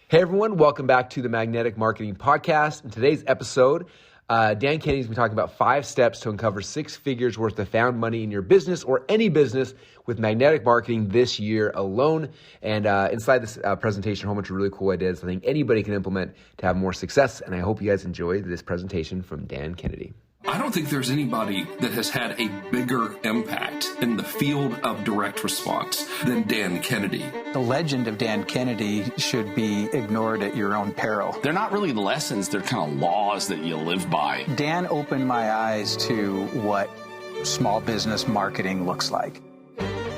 Hey everyone, welcome back to the Magnetic Marketing Podcast. In today's episode, Dan Kennedy's been talking about 5 steps to uncover 6 figures worth of found money in your business or any business with magnetic marketing this year alone. And inside this presentation, a whole bunch of really cool ideas I think anybody can implement to have more success. And I hope you guys enjoy this presentation from Dan Kennedy. I don't think there's anybody that has had a bigger impact in the field of direct response than Dan Kennedy. The legend of Dan Kennedy should be ignored at your own peril. They're not really lessons, they're kind of laws that you live by. Dan opened my eyes to what small business marketing looks like.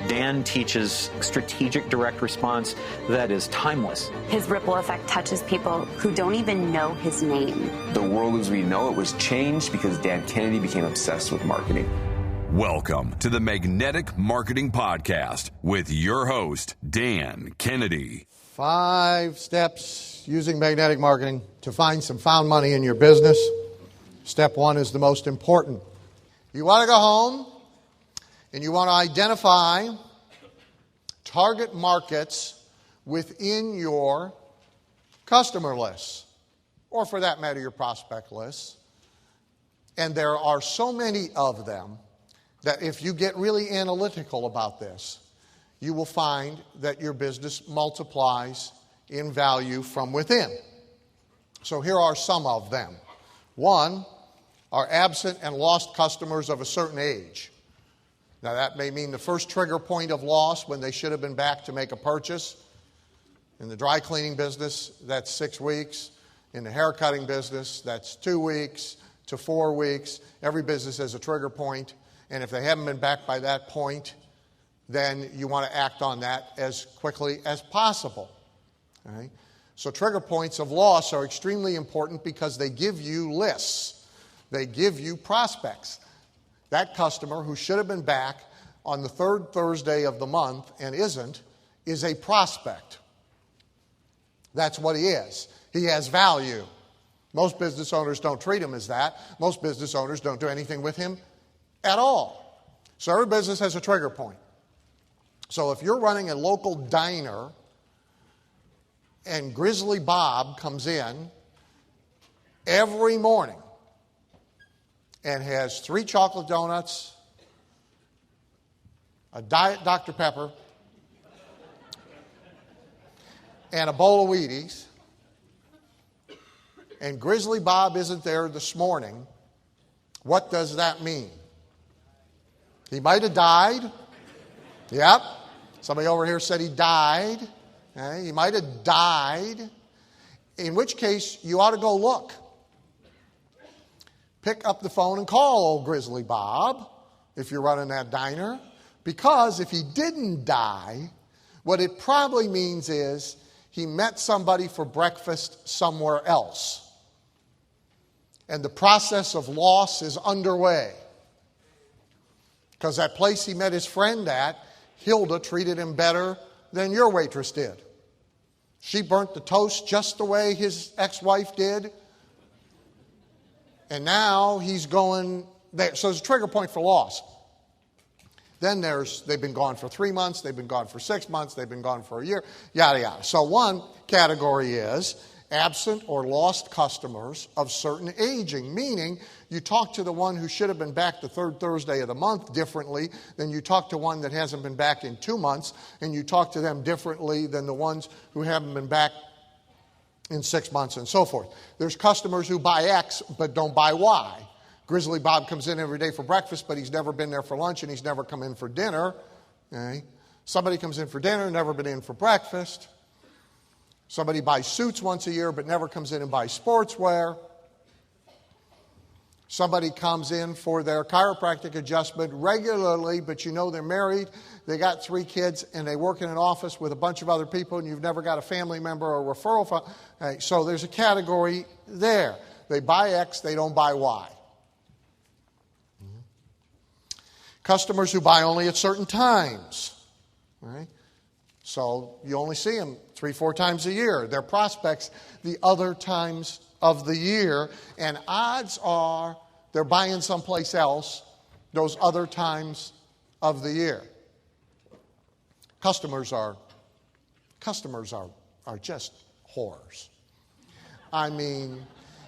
Dan teaches strategic direct response that is timeless. His ripple effect touches people who don't even know his name. The world as we know it was changed because Dan Kennedy became obsessed with marketing. Welcome to the Magnetic Marketing Podcast with your host, Dan Kennedy. 5 steps using magnetic marketing to find some found money in your business. Step 1 is the most important. You want to go home and you want to identify target markets within your customer lists, or for that matter, your prospect lists. And there are so many of them that if you get really analytical about this, you will find that your business multiplies in value from within. So here are some of them. 1 are absent and lost customers of a certain age. Now that may mean the first trigger point of loss when they should have been back to make a purchase. In the dry cleaning business, that's 6 weeks. In the hair cutting business, that's 2 weeks to 4 weeks. Every business has a trigger point. And if they haven't been back by that point, then you want to act on that as quickly as possible. All right? So trigger points of loss are extremely important because they give you lists. They give you prospects. That customer who should have been back on the 3rd Thursday of the month and isn't, is a prospect. That's what he is. He has value. Most business owners don't treat him as that. Most business owners don't do anything with him at all. So every business has a trigger point. So if you're running a local diner and Grizzly Bob comes in every morning and has 3 chocolate donuts, a Diet Dr. Pepper, and a bowl of Wheaties, and Grizzly Bob isn't there this morning, what does that mean? He might have died. Yep. Somebody over here said he died. Okay. He might have died, in which case you ought to go look. Pick up the phone and call old Grizzly Bob if you're running that diner. Because if he didn't die, what it probably means is he met somebody for breakfast somewhere else. And the process of loss is underway. Because that place he met his friend at, Hilda treated him better than your waitress did. She burnt the toast just the way his ex-wife did. And now he's going there. So it's a trigger point for loss. Then they've been gone for 3 months, they've been gone for 6 months, they've been gone for a year, yada, yada. So one category is absent or lost customers of certain aging, meaning you talk to the one who should have been back the 3rd Thursday of the month differently than you talk to one that hasn't been back in 2 months, and you talk to them differently than the ones who haven't been back in 6 months and so forth. There's customers who buy X but don't buy Y. Grizzly Bob comes in every day for breakfast, but he's never been there for lunch and he's never come in for dinner. Okay? Somebody comes in for dinner, never been in for breakfast. Somebody buys suits once a year but never comes in and buys sportswear. Somebody comes in for their chiropractic adjustment regularly, but you know they're married, they got 3 kids, and they work in an office with a bunch of other people, and you've never got a family member or a referral from. So there's a category there. They buy X, they don't buy Y. Customers who buy only at certain times. Right? So you only see them 3-4 times a year. They're prospects the other times of the year, and odds are they're buying someplace else those other times of the year. Customers are just whores. I mean,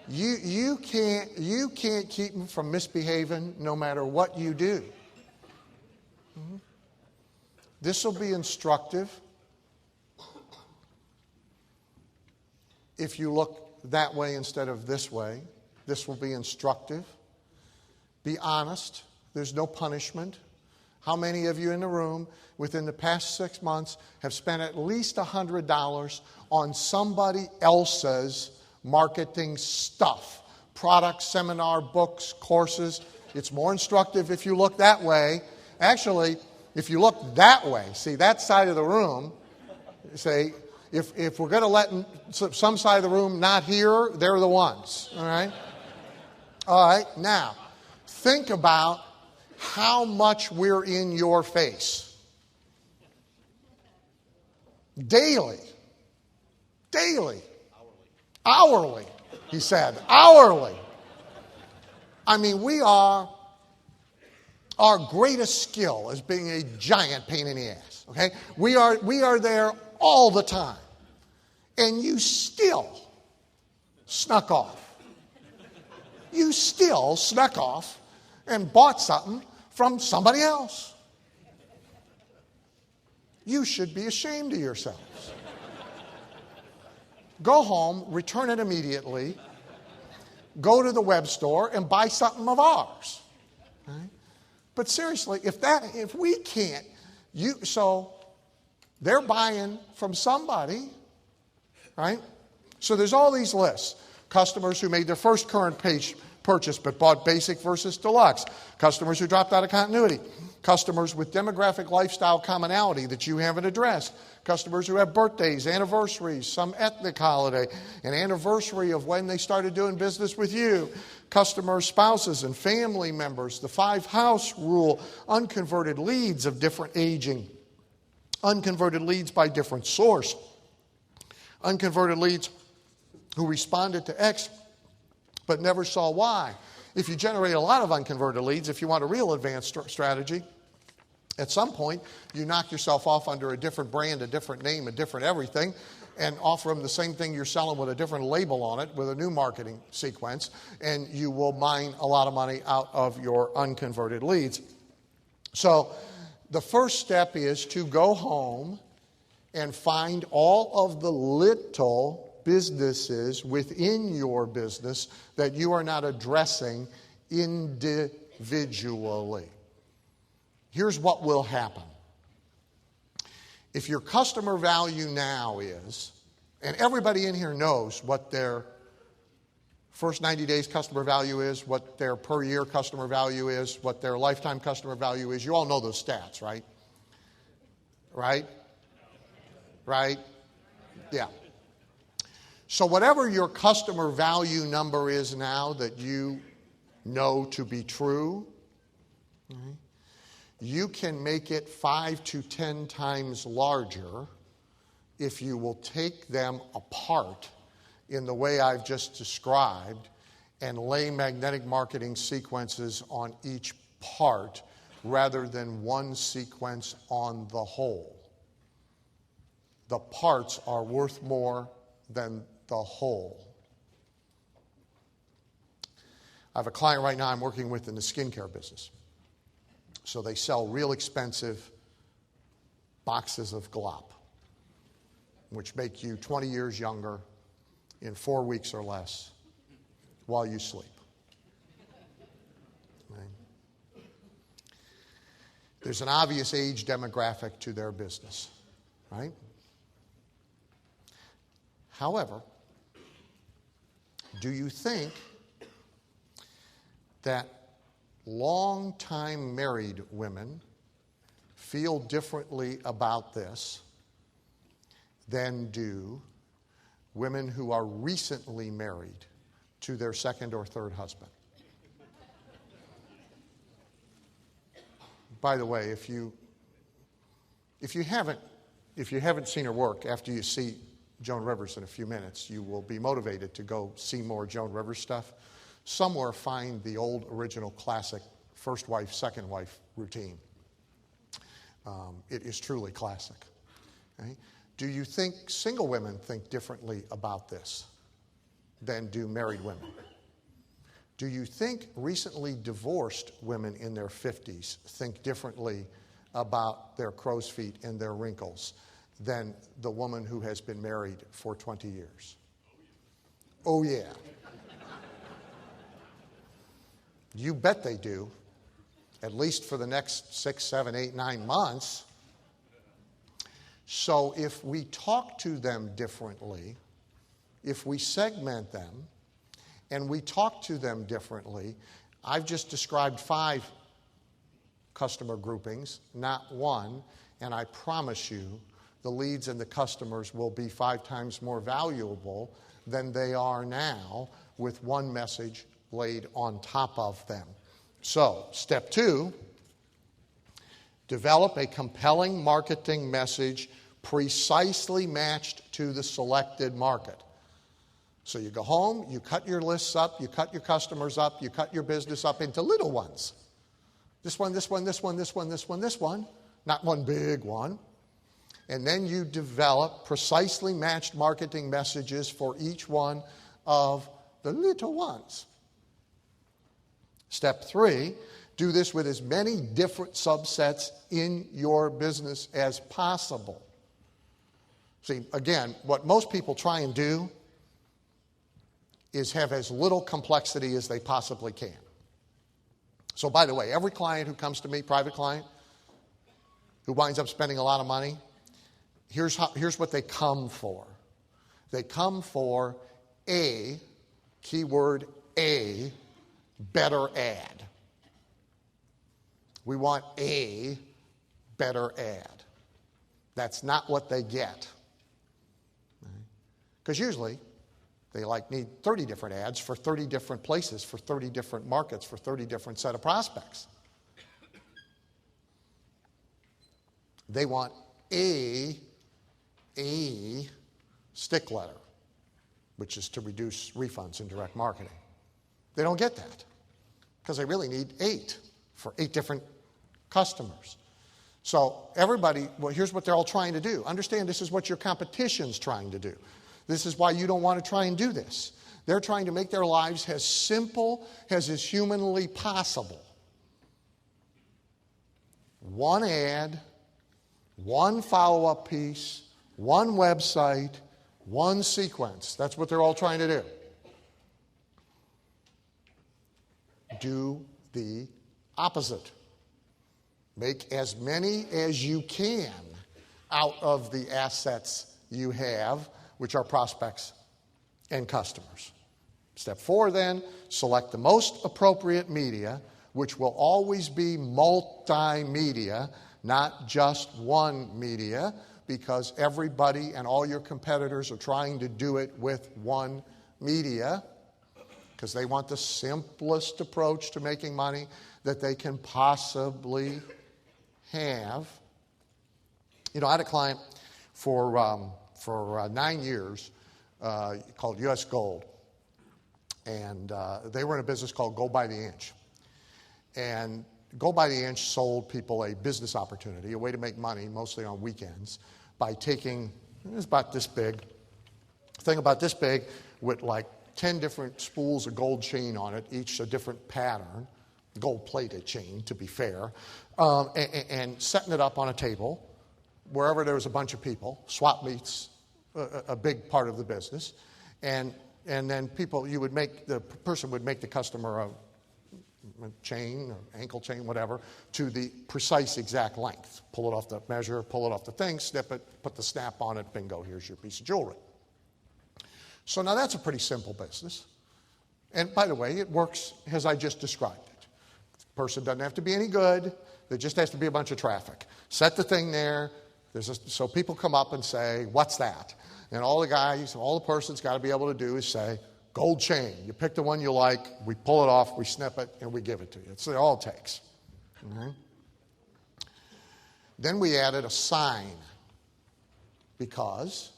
you can't keep them from misbehaving no matter what you do. Mm-hmm. This will be instructive. If you look that way instead of this way, this will be instructive. Be honest. There's no punishment. How many of you in the room within the past 6 months have spent at least $100 on somebody else's marketing stuff? Products, seminar, books, courses. It's more instructive if you look that way. Actually, if you look that way, see that side of the room, say, if we're going to let some side of the room not hear, they're the ones. All right? All right, now, think about how much we're in your face. Daily. Hourly, he said. Hourly. I mean, our greatest skill is being a giant pain in the ass. Okay? We are there all the time. And you still snuck off. You still snuck off and bought something from somebody else. You should be ashamed of yourselves. Go home, return it immediately, go to the web store and buy something of ours. Right? But seriously, if we can't, so they're buying from somebody, right? So there's all these lists. Customers who made their first current page purchase but bought basic versus deluxe. Customers who dropped out of continuity. Customers with demographic lifestyle commonality that you haven't addressed. Customers who have birthdays, anniversaries, some ethnic holiday, an anniversary of when they started doing business with you. Customers, spouses, and family members. The 5-house rule. Unconverted leads of different aging. Unconverted leads by different source. Unconverted leads who responded to X but never saw Y. If you generate a lot of unconverted leads, if you want a real advanced strategy, at some point you knock yourself off under a different brand, a different name, a different everything, and offer them the same thing you're selling with a different label on it, with a new marketing sequence, and you will mine a lot of money out of your unconverted leads. So the first step is to go home and find all of the little businesses within your business that you are not addressing individually. Here's what will happen. If your customer value now is, and everybody in here knows what their first 90 days customer value is, what their per year customer value is, what their lifetime customer value is. You all know those stats, right? Right? Right? Yeah. So whatever your customer value number is now that you know to be true, you can make it 5 to 10 times larger if you will take them apart in the way I've just described and lay magnetic marketing sequences on each part rather than one sequence on the whole. The parts are worth more than the whole. I have a client right now I'm working with in the skincare business. So they sell real expensive boxes of glop, which make you 20 years younger in 4 weeks or less while you sleep. Right? There's an obvious age demographic to their business, right? However, do you think that long-time married women feel differently about this than do women who are recently married to their second or third husband? By the way, if you haven't seen her work, after you see Joan Rivers in a few minutes, you will be motivated to go see more Joan Rivers stuff. Somewhere find the old original classic first wife, second wife routine. It is truly classic. Okay? Do you think single women think differently about this than do married women? Do you think recently divorced women in their 50s think differently about their crow's feet and their wrinkles than the woman who has been married for 20 years? Oh, yeah. You bet they do, at least for the next 6, 7, 8, 9 months. So if we talk to them differently, if we segment them, and we talk to them differently, I've just described 5 customer groupings, not one, and I promise you the leads and the customers will be 5 times more valuable than they are now with one message laid on top of them. So, step 2, develop a compelling marketing message precisely matched to the selected market. So you go home, you cut your lists up, you cut your customers up, you cut your business up into little ones. This one, this one, this one, this one, this one, this one, not one big one. And then you develop precisely matched marketing messages for each one of the little ones. Step 3, do this with as many different subsets in your business as possible. See, again, what most people try and do is have as little complexity as they possibly can. So, by the way, every client who comes to me, private client, who winds up spending a lot of money, here's what they come for. They come for a, keyword A, better ad. We want a better ad. That's not what they get. Because usually they need 30 different ads for 30 different places, for 30 different markets, for 30 different set of prospects. They want a stick letter, which is to reduce refunds in direct marketing. They don't get that because they really need 8 for 8 different customers. So everybody, well, here's what they're all trying to do. Understand this is what your competition's trying to do. This is why you don't want to try and do this. They're trying to make their lives as simple as is humanly possible. One ad, one follow-up piece, one website, one sequence. That's what they're all trying to do. Do the opposite. Make as many as you can out of the assets you have, which are prospects and customers. Step 4 then, select the most appropriate media, which will always be multimedia, not just one media, because everybody and all your competitors are trying to do it with one media, because they want the simplest approach to making money that they can possibly have. You know, I had a client for 9 years called U.S. Gold. And they were in a business called Go by the Inch. And Go by the Inch sold people a business opportunity, a way to make money, mostly on weekends, by taking, it was about this big, a thing about this big with like 10 different spools of gold chain on it, each a different pattern, gold-plated chain, to be fair, and setting it up on a table wherever there was a bunch of people. Swap meets a big part of the business, and then the person would make the customer a chain, or ankle chain, whatever, to the precise exact length. Pull it off the measure, pull it off the thing, snip it, put the snap on it, bingo, here's your piece of jewelry. So now that's a pretty simple business. And by the way, it works as I just described it. The person doesn't have to be any good. There just has to be a bunch of traffic. Set the thing there. So people come up and say, what's that? And all the person's got to be able to do is say, gold chain. You pick the one you like, we pull it off, we snip it, and we give it to you. That's all it takes. Mm-hmm. Then we added a sign, because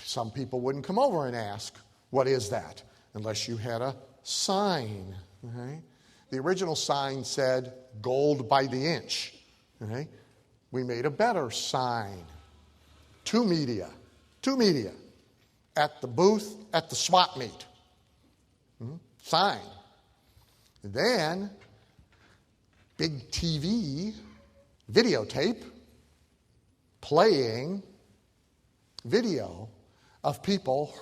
some people wouldn't come over and ask, what is that? Unless you had a sign. Okay? The original sign said, gold by the inch. Okay? We made a better sign. Two media at the booth at the swap meet. Sign. Then, big TV, videotape, playing video of people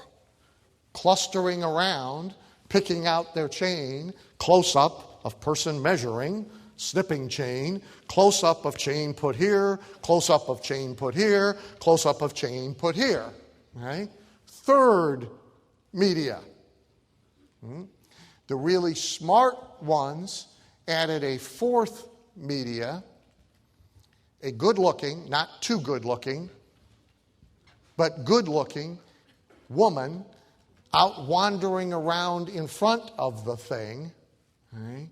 clustering around, picking out their chain, close-up of person measuring, snipping chain, close-up of chain put here, close-up of chain put here, close-up of chain put here. Right? Third media. The really smart ones added a fourth media, a good-looking, not too good-looking, but good-looking woman out wandering around in front of the thing, right?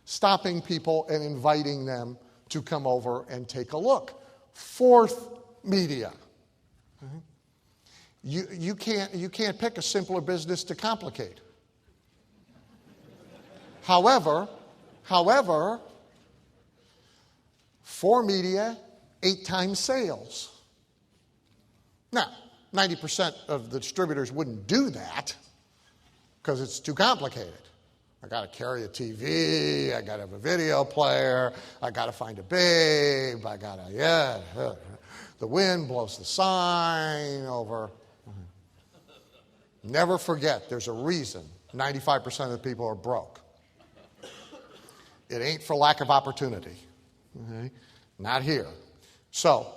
Stopping people and inviting them to come over and take a look. Fourth media. Right? You can't pick a simpler business to complicate. However, 4 media, 8 times sales. Now, 90% of the distributors wouldn't do that because it's too complicated. I got to carry a TV, I got to have a video player, I got to find a babe, I got to, the wind blows the sign over. Never forget, there's a reason 95% of the people are broke. It ain't for lack of opportunity. Okay? Not here. So,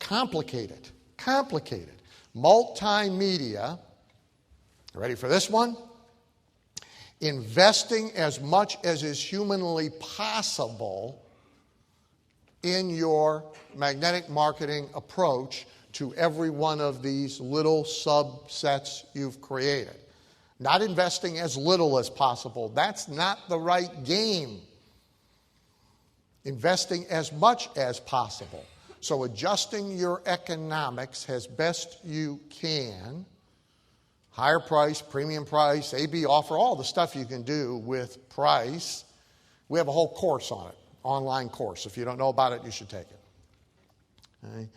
complicated. Multimedia. Ready for this one? Investing as much as is humanly possible in your magnetic marketing approach to every one of these little subsets you've created. Not investing as little as possible. That's not the right game. Investing as much as possible. So adjusting your economics as best you can. Higher price, premium price, AB offer, all the stuff you can do with price. We have a whole course on it, online course. If you don't know about it, you should take it. Okay?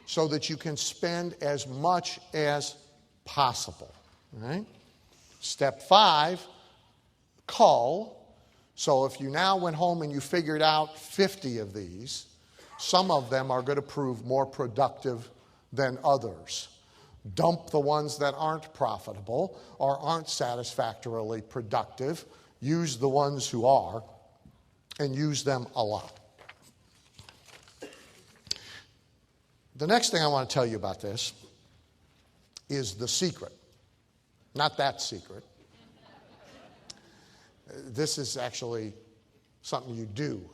So that you can spend as much as possible. Right? Step 5, cull. So if you now went home and you figured out 50 of these, some of them are going to prove more productive than others. Dump the ones that aren't profitable or aren't satisfactorily productive. Use the ones who are, and use them a lot. The next thing I want to tell you about this is the secret. Not that secret. This is actually something you do.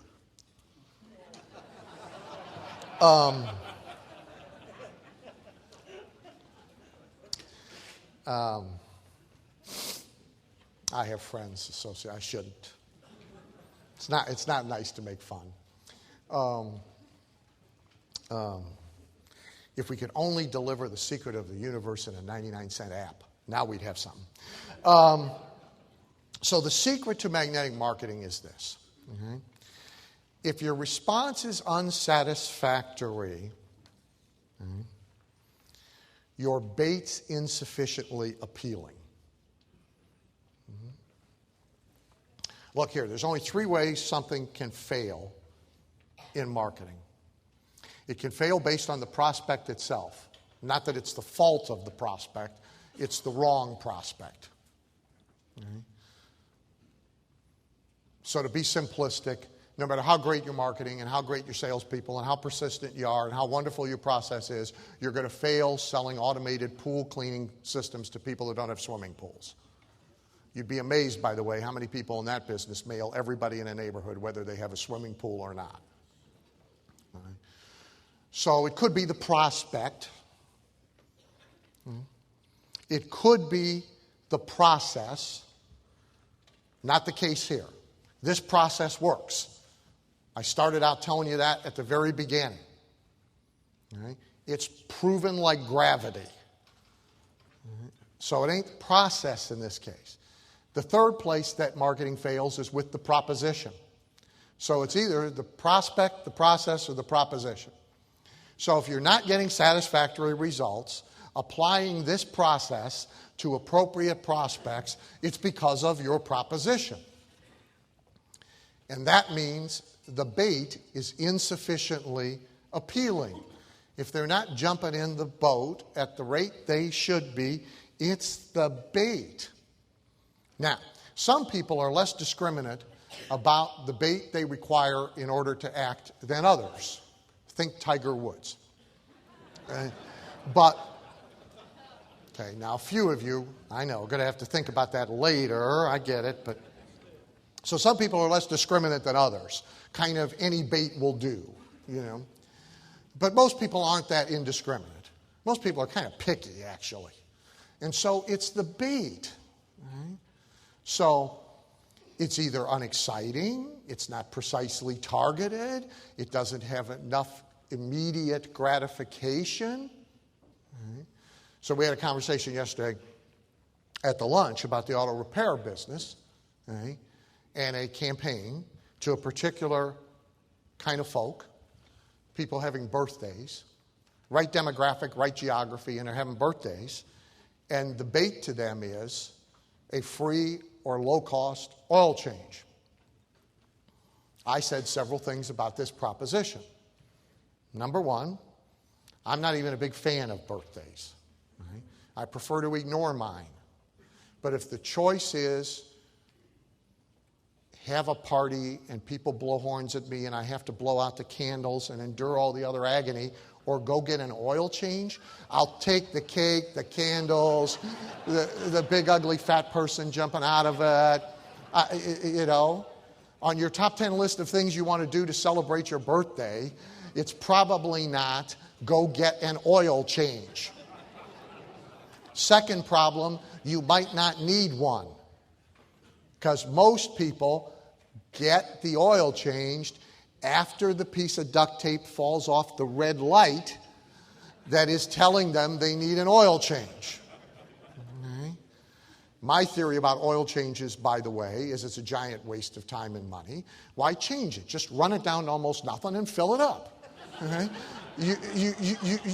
I have friends associated. I shouldn't. It's not nice to make fun. If we could only deliver the secret of the universe in a 99-cent app, now we'd have something. So the secret to magnetic marketing is this. Okay? If your response is unsatisfactory, your bait's insufficiently appealing. Look here, there's only 3 ways something can fail in marketing. It can fail based on the prospect itself. Not that it's the fault of the prospect, it's the wrong prospect. Okay? So to be simplistic, no matter how great your marketing and how great your salespeople and how persistent you are and how wonderful your process is, you're going to fail selling automated pool cleaning systems to people who don't have swimming pools. You'd be amazed, by the way, how many people in that business mail everybody in a neighborhood whether they have a swimming pool or not. All right. So it could be the prospect. It could be the process. Not the case here. This process works. I started out telling you that at the very beginning. Right? It's proven like gravity. Right? So it ain't process in this case. The third place that marketing fails is with the proposition. So it's either the prospect, the process, or the proposition. So if you're not getting satisfactory results, applying this process to appropriate prospects, it's because of your proposition. And that means the bait is insufficiently appealing. If they're not jumping in the boat at the rate they should be, it's the bait. Now, some people are less discriminate about the bait they require in order to act than others. Think Tiger Woods. Okay? Now a few of you, I know, are going to have to think about that later. I get it, but so some people are less discriminate than others. Kind of any bait will do, you know. But most people aren't that indiscriminate. Most people are kind of picky, actually. And so it's the bait. Right? So it's either unexciting, it's not precisely targeted, it doesn't have enough immediate gratification. Right? So we had a conversation yesterday at the lunch about the auto repair business, right? And a campaign to a particular kind of folk, people having birthdays, right demographic, right geography, and they're having birthdays. And the bait to them is a free or low-cost oil change. I said several things about this proposition. Number one, I'm not even a big fan of birthdays. Right? I prefer to ignore mine. But if the choice is have a party and people blow horns at me and I have to blow out the candles and endure all the other agony, or go get an oil change, I'll take the cake, the candles, the big ugly fat person jumping out of it. You know, on your top 10 list of things you want to do to celebrate your birthday, it's probably not go get an oil change. Second problem, you might not need one. Because most people get the oil changed after the piece of duct tape falls off the red light that is telling them they need an oil change. Okay. My theory about oil changes, by the way, is it's a giant waste of time and money. Why change it? Just run it down to almost nothing and fill it up. Okay.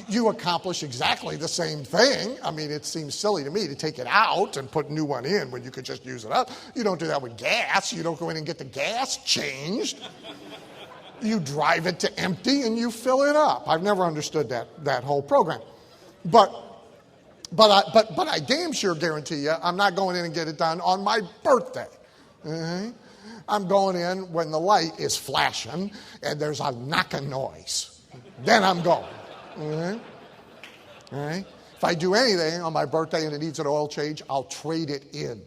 You accomplish exactly the same thing. I mean, it seems silly to me to take it out and put a new one in when you could just use it up. You don't do that with gas. You don't go in and get the gas changed. You drive it to empty and you fill it up. I've never understood that whole program. But I damn sure guarantee you I'm not going in and get it done on my birthday. Okay? I'm going in when the light is flashing and there's a knocking noise. Then I'm going. All right? If I do anything on my birthday and it needs an oil change, I'll trade it in.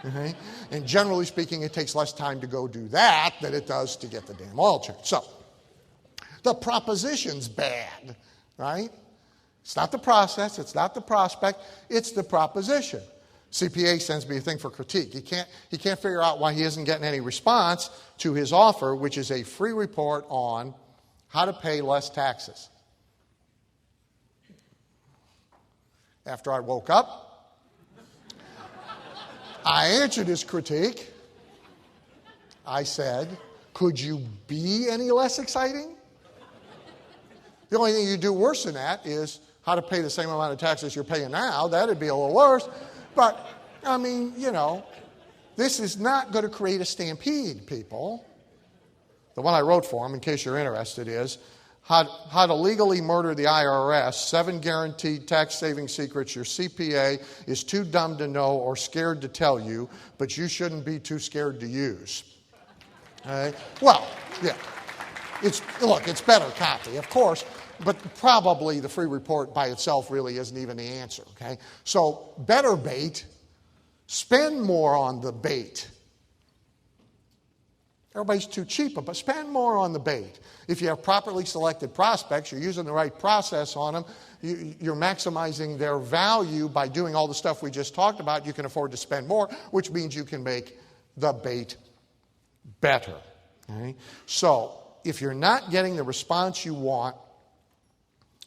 Okay? And generally speaking, it takes less time to go do that than it does to get the damn oil change. So, the proposition's bad, right? It's not the process, it's not the prospect, it's the proposition. CPA sends me a thing for critique. He can't figure out why he isn't getting any response to his offer, which is a free report on how to pay less taxes. After I woke up, I answered his critique. I said, could you be any less exciting? The only thing you do worse than that is how to pay the same amount of taxes you're paying now. That'd be a little worse. But, I mean, you know, this is not going to create a stampede, people. The one I wrote for him, in case you're interested, is how to legally murder the IRS, 7 guaranteed tax-saving secrets your CPA is too dumb to know or scared to tell you, but you shouldn't be too scared to use. Okay? Well, yeah. It's better copy, of course, but probably the free report by itself really isn't even the answer. Okay? So, better bait, spend more on the bait. Everybody's too cheap, but spend more on the bait. If you have properly selected prospects, you're using the right process on them, you're maximizing their value by doing all the stuff we just talked about, you can afford to spend more, which means you can make the bait better. Okay? So, if you're not getting the response you want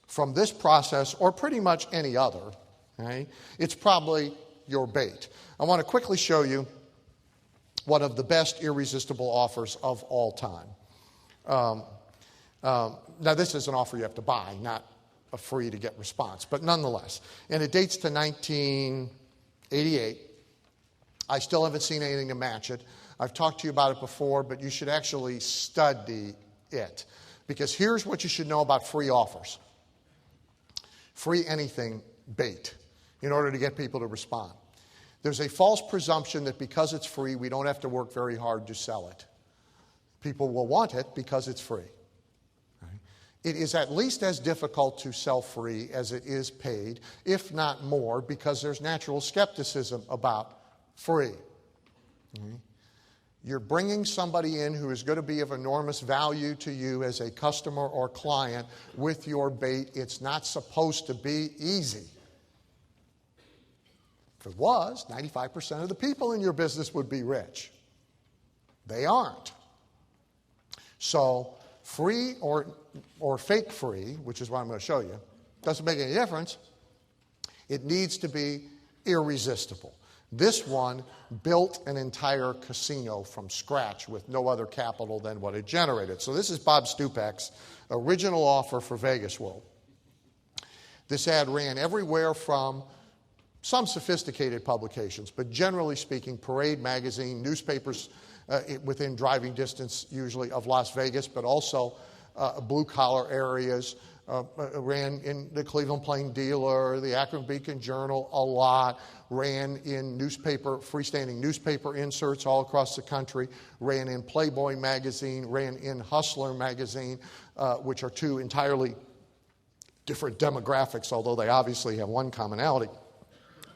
from this process or pretty much any other, okay, it's probably your bait. I want to quickly show you one of the best irresistible offers of all time. Now, this is an offer you have to buy, not a free to get response, but nonetheless. And it dates to 1988. I still haven't seen anything to match it. I've talked to you about it before, but you should actually study it. Because here's what you should know about free offers. Free anything bait in order to get people to respond. There's a false presumption that because it's free, we don't have to work very hard to sell it. People will want it because it's free. Right? It is at least as difficult to sell free as it is paid, if not more, because there's natural skepticism about free. Right? You're bringing somebody in who is going to be of enormous value to you as a customer or client with your bait. It's not supposed to be easy. If it was, 95% of the people in your business would be rich. They aren't. So free or fake free, which is what I'm going to show you, doesn't make any difference. It needs to be irresistible. This one built an entire casino from scratch with no other capital than what it generated. So this is Bob Stupak's original offer for Vegas World. This ad ran everywhere from some sophisticated publications, but generally speaking, Parade magazine, newspapers within driving distance usually of Las Vegas, but also blue-collar areas, ran in the Cleveland Plain Dealer, the Akron Beacon Journal a lot, ran in freestanding newspaper inserts all across the country, ran in Playboy magazine, ran in Hustler magazine, which are two entirely different demographics, although they obviously have one commonality.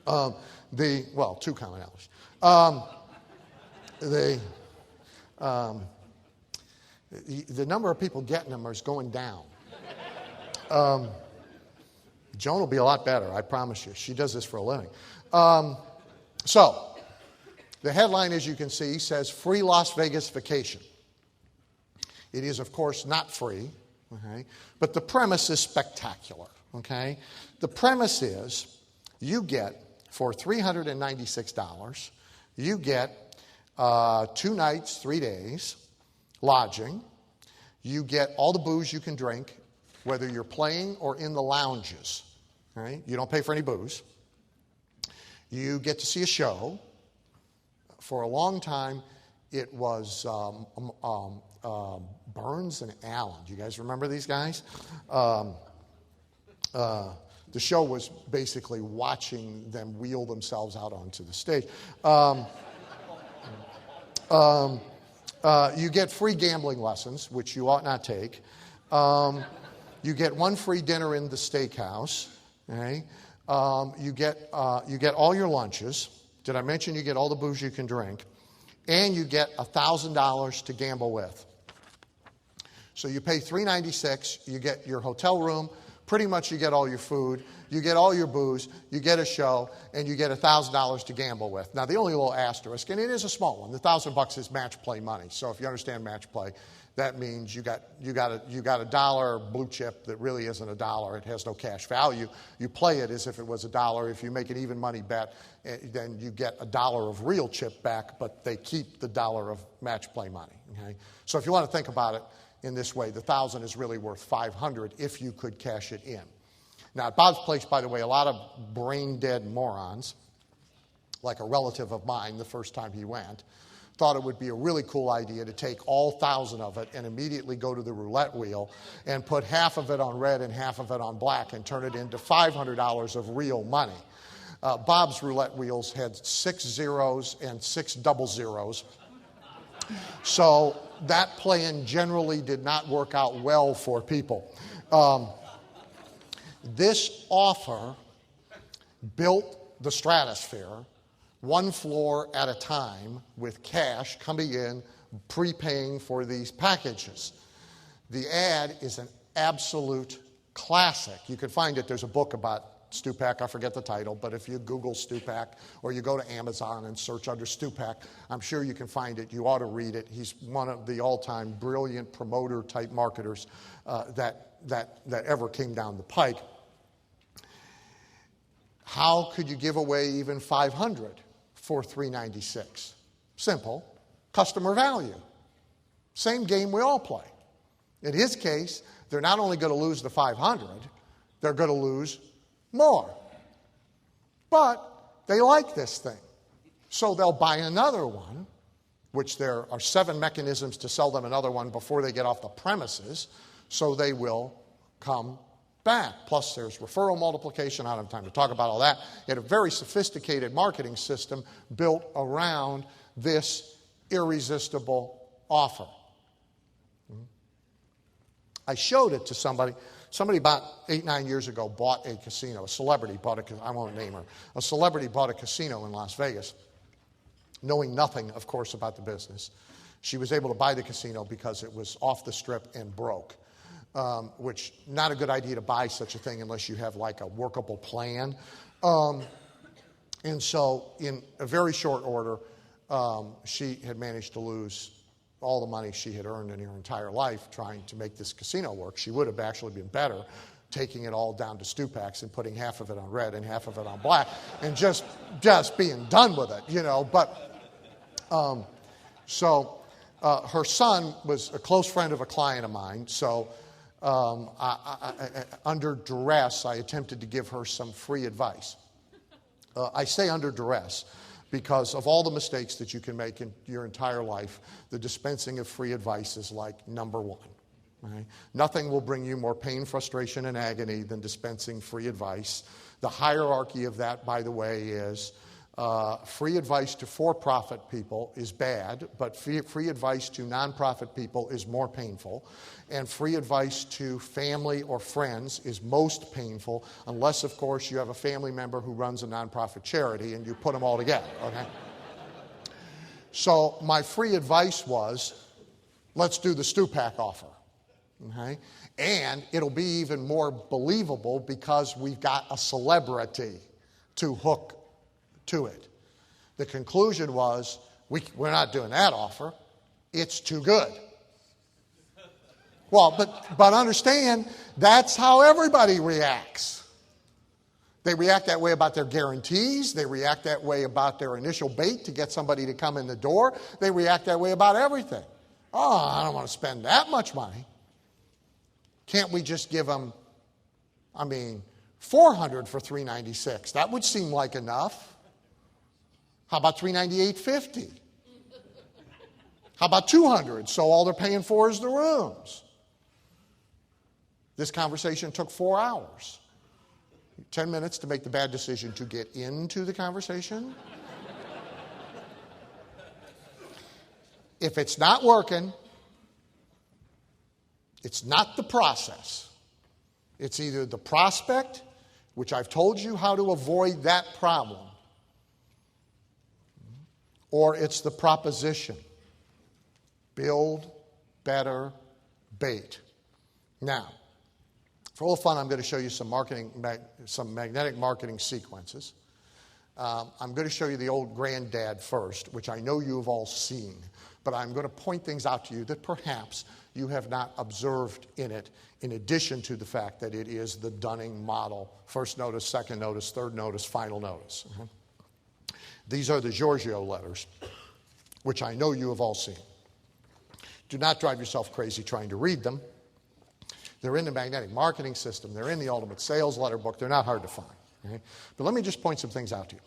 Two commonalities. The number of people getting them is going down. Joan will be a lot better, I promise you. She does this for a living. So, the headline, as you can see, says Free Las Vegas Vacation. It is, of course, not free, okay? But the premise is spectacular. Okay? The premise is you get, for $396, you get 2 nights, 3 days, lodging. You get all the booze you can drink, whether you're playing or in the lounges. Right? You don't pay for any booze. You get to see a show. For a long time, it was Burns and Allen. Do you guys remember these guys? The show was basically watching them wheel themselves out onto the stage. You get free gambling lessons, which you ought not take. You get 1 free dinner in the steakhouse. Okay? You get all your lunches. Did I mention you get all the booze you can drink? And you get $1,000 to gamble with. So you pay $396. You get your hotel room. Pretty much you get all your food, you get all your booze, you get a show, and you get $1,000 to gamble with. Now, the only little asterisk, and it is a small one, the $1,000 is match play money. So if you understand match play, that means you got a dollar blue chip that really isn't a dollar. It has no cash value. You play it as if it was a dollar. If you make an even money bet, then you get a dollar of real chip back, but they keep the dollar of match play money. Okay? So if you want to think about it in this way, the $1,000 is really worth $500 if you could cash it in. Now, at Bob's place, by the way, a lot of brain-dead morons, like a relative of mine the first time he went, thought it would be a really cool idea to take all 1,000 of it and immediately go to the roulette wheel and put half of it on red and half of it on black and turn it into $500 of real money. Bob's roulette wheels had 6 zeros and 6 double zeros. So that plan generally did not work out well for people. This offer built the stratosphere 1 floor at a time with cash coming in, prepaying for these packages. The ad is an absolute classic. You can find it. There's a book about Stupak. I forget the title, but if you Google Stupak or you go to Amazon and search under Stupak, I'm sure you can find it. You ought to read it. He's one of the all-time brilliant promoter-type marketers that ever came down the pike. How could you give away even $500 for $396? Simple. Customer value. Same game we all play. In his case, they're not only going to lose the 500, they're going to lose more. But they like this thing. So they'll buy another one, which there are 7 mechanisms to sell them another one before they get off the premises, so they will come back. Plus there's referral multiplication. I don't have time to talk about all that. He had a very sophisticated marketing system built around this irresistible offer. I showed it to somebody. Somebody about 8-9 years ago bought a casino. A celebrity bought I won't name her. A celebrity bought a casino in Las Vegas, knowing nothing, of course, about the business. She was able to buy the casino because it was off the strip and broke, which not a good idea to buy such a thing unless you have like a workable plan. And so in a very short order, she had managed to lose all the money she had earned in her entire life trying to make this casino work. She would have actually been better taking it all down to Stupacs and putting half of it on red and half of it on black and just being done with it, you know. But her son was a close friend of a client of mine, so under duress, I attempted to give her some free advice. I say under duress because of all the mistakes that you can make in your entire life, the dispensing of free advice is like number one. Right? Nothing will bring you more pain, frustration, and agony than dispensing free advice. The hierarchy of that, by the way, is free advice to for-profit people is bad, but free advice to non-profit people is more painful. And free advice to family or friends is most painful, unless, of course, you have a family member who runs a non-profit charity and you put them all together, okay? So my free advice was, let's do the Stupac offer, okay? And it'll be even more believable because we've got a celebrity to hook to it. The conclusion was, we're not doing that offer. It's too good. Well, but understand, that's how everybody reacts. They react that way about their guarantees. They react that way about their initial bait to get somebody to come in the door. They react that way about everything. Oh, I don't want to spend that much money. Can't we just give them, $400 for $396? That would seem like enough. How about $398.50? How about $200? So all they're paying for is the rooms. This conversation took 4 hours. 10 minutes to make the bad decision to get into the conversation. If it's not working, it's not the process. It's either the prospect, which I've told you how to avoid that problem, or it's the proposition. Build better bait. Now, for a little fun, I'm going to show you some magnetic marketing sequences. I'm going to show you the old granddad first, which I know you have all seen, but I'm going to point things out to you that perhaps you have not observed in it, in addition to the fact that it is the Dunning model. First notice, second notice, third notice, final notice. These are the Giorgio letters, which I know you have all seen. Do not drive yourself crazy trying to read them. They're in the magnetic marketing system. They're in the ultimate sales letter book. They're not hard to find. Okay? But let me just point some things out to you.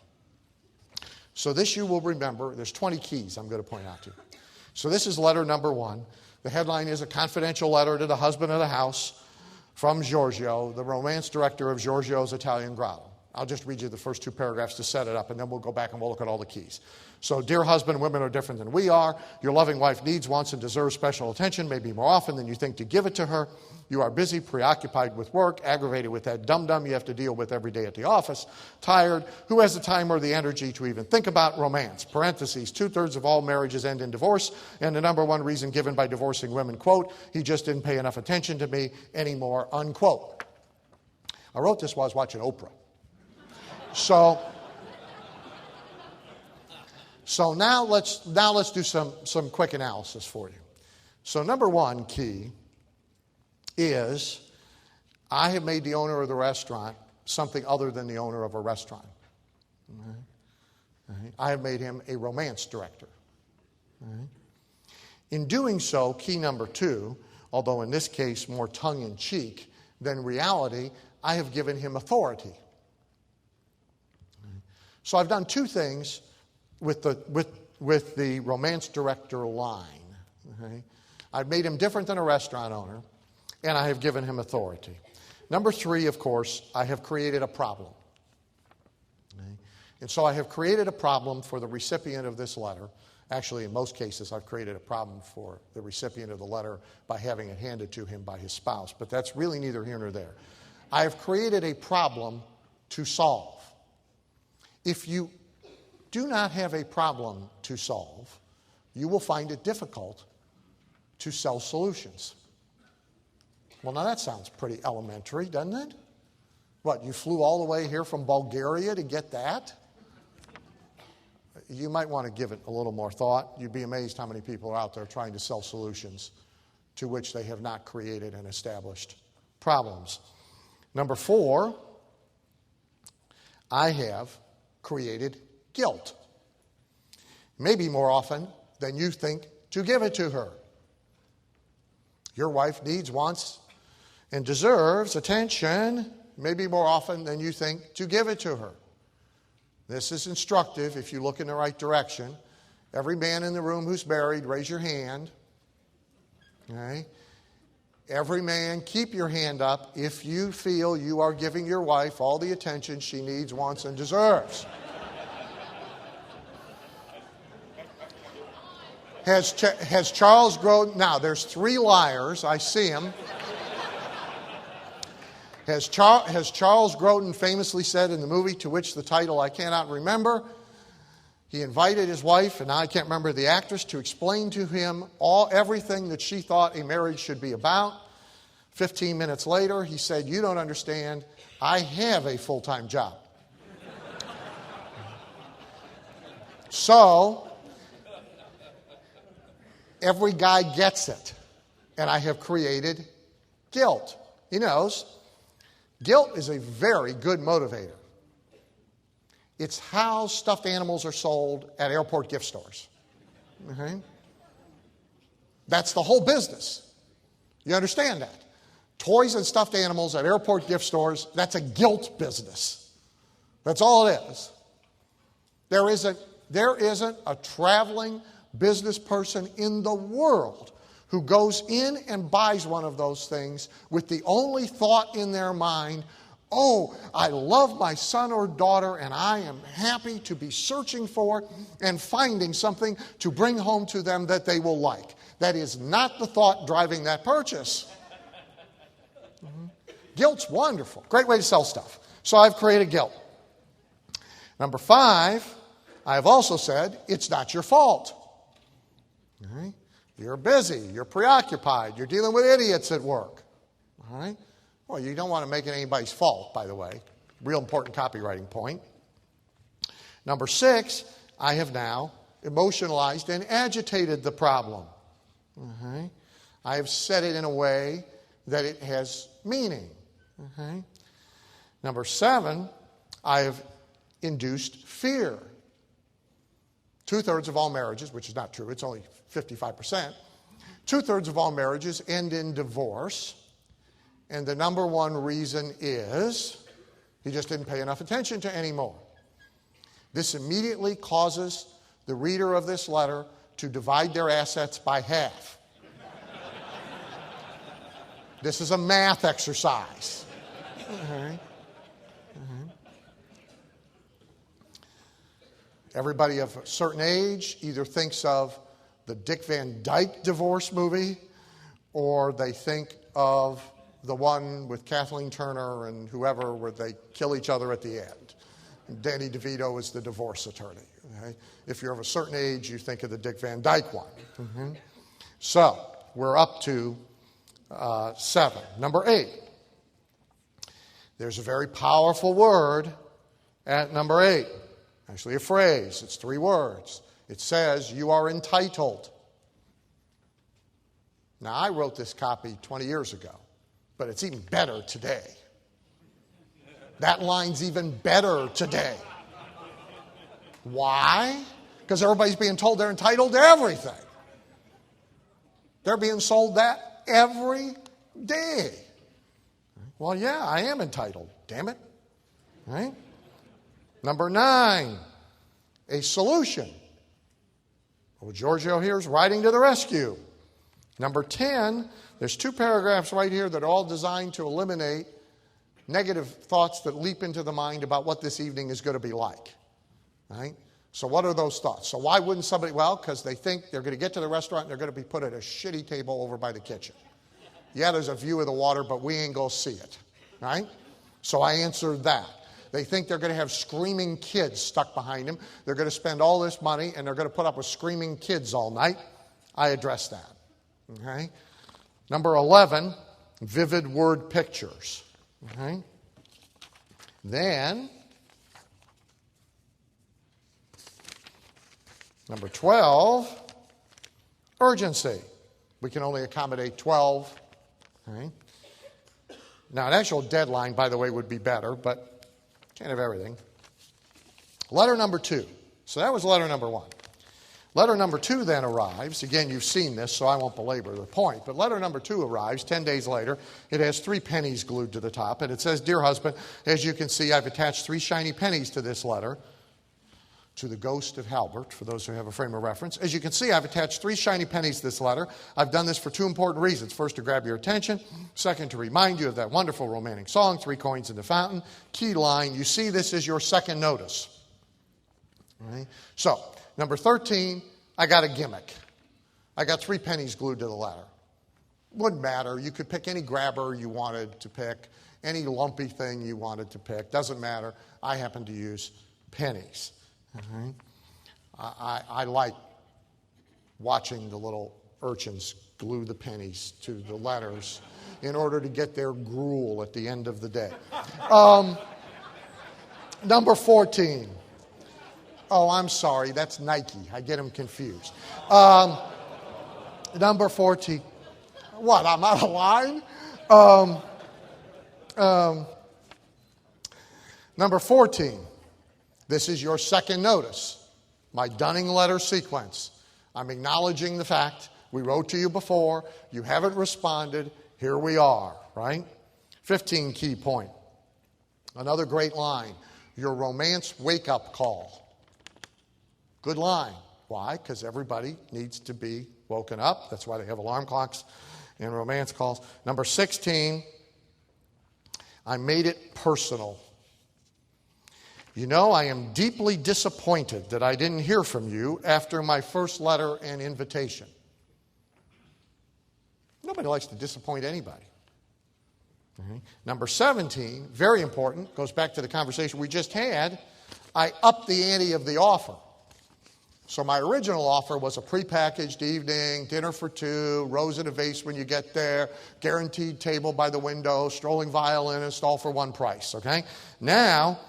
So this you will remember. There's 20 keys I'm going to point out to you. So this is letter number 1. The headline is a confidential letter to the husband of the house from Giorgio, the romance director of Giorgio's Italian Grotto. I'll just read you the first 2 paragraphs to set it up, and then we'll go back and we'll look at all the keys. So, dear husband, women are different than we are. Your loving wife needs, wants, and deserves special attention, maybe more often than you think to give it to her. You are busy, preoccupied with work, aggravated with that dum-dum you have to deal with every day at the office, tired. Who has the time or the energy to even think about romance? Parentheses, 2/3 of all marriages end in divorce, and the number 1 reason given by divorcing women, quote, he just didn't pay enough attention to me anymore, unquote. I wrote this while I was watching Oprah. So now let's do some quick analysis for you. So number 1 key is I have made the owner of the restaurant something other than the owner of a restaurant. Right? I have made him a romance director. Right? In doing so, key number 2, although in this case more tongue-in-cheek than reality, I have given him authority. So I've done two things with the romance director line. Okay? I've made him different than a restaurant owner, and I have given him authority. Number three, of course, I have created a problem. Okay? And so I have created a problem for the recipient of this letter. Actually, in most cases, I've created a problem for the recipient of the letter by having it handed to him by his spouse. But that's really neither here nor there. I have created a problem to solve. If you do not have a problem to solve, you will find it difficult to sell solutions. Well, now that sounds pretty elementary, doesn't it? What, you flew all the way here from Bulgaria to get that? You might want to give it a little more thought. You'd be amazed how many people are out there trying to sell solutions to which they have not created and established problems. Number four, I have created guilt. Maybe more often than you think to give it to her. Your wife needs, wants, and deserves attention, maybe more often than you think to give it to her. This is instructive if you look in the right direction. Every man in the room who's married, raise your hand. Okay? Every man, keep your hand up if you feel you are giving your wife all the attention she needs, wants, and deserves. Has Charles grown? Now, there's three liars. I see them. Has Charles Grodin famously said in the movie, to which the title I cannot remember, he invited his wife, and now I can't remember the actress, to explain to him everything that she thought a marriage should be about. 15 minutes later, he said, "You don't understand. I have a full-time job." So, every guy gets it. And I have created guilt. He knows. Guilt is a very good motivator. It's how stuffed animals are sold at airport gift stores. Okay? That's the whole business. You understand that? Toys and stuffed animals at airport gift stores, that's a guilt business. That's all it is. There isn't a traveling business person in the world who goes in and buys one of those things with the only thought in their mind, "Oh, I love my son or daughter and I am happy to be searching for and finding something to bring home to them that they will like." That is not the thought driving that purchase. Mm-hmm. Guilt's wonderful. Great way to sell stuff. So I've created guilt. Number five, I have also said, it's not your fault. All right? You're busy. You're preoccupied. You're dealing with idiots at work. All right? Well, you don't want to make it anybody's fault, by the way. Real important copywriting point. Number six, I have now emotionalized and agitated the problem. Okay? I have said it in a way that it has meaning. Okay? Number seven, I have induced fear. 2/3 of all marriages, which is not true, it's only 55%. 2/3 of all marriages end in divorce. And the number one reason is he just didn't pay enough attention to anymore. This immediately causes the reader of this letter to divide their assets by half. This is a math exercise. All right. Everybody of a certain age either thinks of the Dick Van Dyke divorce movie, or they think of the one with Kathleen Turner and whoever where they kill each other at the end. And Danny DeVito is the divorce attorney. Okay? If you're of a certain age, you think of the Dick Van Dyke one. Mm-hmm. So, we're up to 7. Number 8. There's a very powerful word at number 8. Actually a phrase. It's 3 words. It says, "You are entitled." Now, I wrote this copy 20 years ago, but it's even better today. That line's even better today. Why? Because everybody's being told they're entitled to everything. They're being sold that every day. Well, yeah, I am entitled. Damn it. Right? Number 9, a solution. Well, Giorgio here is riding to the rescue. Number 10, there's 2 paragraphs right here that are all designed to eliminate negative thoughts that leap into the mind about what this evening is going to be like. Right? So what are those thoughts? So why wouldn't somebody, well, because they think they're going to get to the restaurant and they're going to be put at a shitty table over by the kitchen. Yeah, there's a view of the water, but we ain't going to see it. Right? So I answered that. They think they're going to have screaming kids stuck behind them. They're going to spend all this money and they're going to put up with screaming kids all night. I addressed that. Okay? Number 11, vivid word pictures. Okay? Then, number 12, urgency. We can only accommodate 12. Okay? Now, an actual deadline, by the way, would be better, but can't have everything. Letter number 2. So that was letter number 1. Letter number 2 then arrives. Again, you've seen this, so I won't belabor the point. But letter number 2 arrives 10 days later. It has 3 pennies glued to the top. And it says, "Dear husband, as you can see, I've attached 3 shiny pennies to this letter." To the ghost of Halbert, for those who have a frame of reference. As you can see, I've attached 3 shiny pennies to this letter. I've done this for 2 important reasons. First, to grab your attention. Second, to remind you of that wonderful romantic song, 3 coins in the fountain. Key line, you see this is your second notice. All right? So, number 13, I got a gimmick. I got 3 pennies glued to the letter. Wouldn't matter. You could pick any grabber you wanted to pick, any lumpy thing you wanted to pick. Doesn't matter. I happen to use pennies. Uh-huh. I like watching the little urchins glue the pennies to the letters in order to get their gruel at the end of the day. Number 14. Oh, I'm sorry. That's Nike. I get them confused. Number 14. What? I'm out of line? Number 14. This is your second notice, my dunning letter sequence. I'm acknowledging the fact we wrote to you before, you haven't responded, here we are, right? 15 key point. Another great line, your romance wake-up call. Good line. Why? Because everybody needs to be woken up. That's why they have alarm clocks and romance calls. Number 16, I made it personal. You know, I am deeply disappointed that I didn't hear from you after my first letter and invitation. Nobody likes to disappoint anybody. Okay. Number 17, very important, goes back to the conversation we just had. I upped the ante of the offer. So my original offer was a prepackaged evening, dinner for 2, rose in a vase when you get there, guaranteed table by the window, strolling violinist, all for one price. Okay. Now,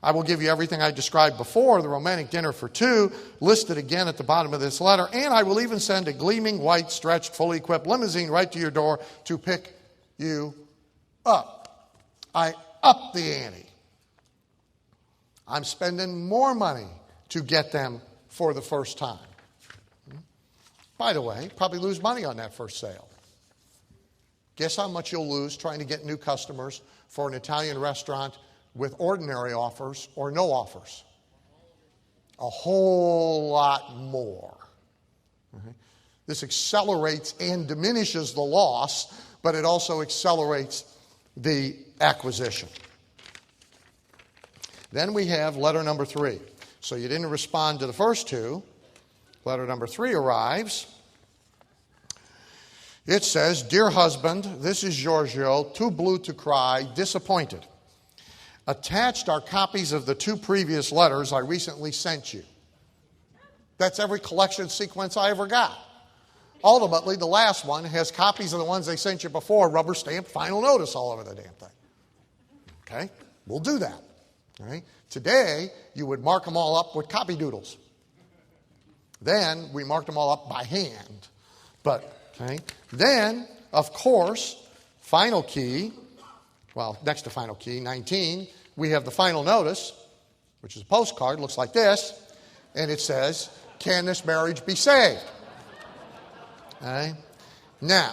I will give you everything I described before, the romantic dinner for 2, listed again at the bottom of this letter, and I will even send a gleaming, white, stretched, fully equipped limousine right to your door to pick you up. I upped the ante. I'm spending more money to get them for the first time. By the way, probably lose money on that first sale. Guess how much you'll lose trying to get new customers for an Italian restaurant with ordinary offers or no offers? A whole lot more. Okay. This accelerates and diminishes the loss, but it also accelerates the acquisition. Then we have letter number 3. So you didn't respond to the first 2. Letter number 3 arrives. It says, "Dear husband, this is Giorgio, too blue to cry, disappointed. Attached are copies of the 2 previous letters I recently sent you." That's every collection sequence I ever got. Ultimately, the last one has copies of the ones they sent you before, rubber stamped, final notice all over the damn thing. Okay? We'll do that. All right? Today, you would mark them all up with copy doodles. Then, we marked them all up by hand. But, okay? Then, of course, final key, well, next to final key, 19, we have the final notice, which is a postcard, looks like this, and it says, "Can this marriage be saved?" Okay? Now,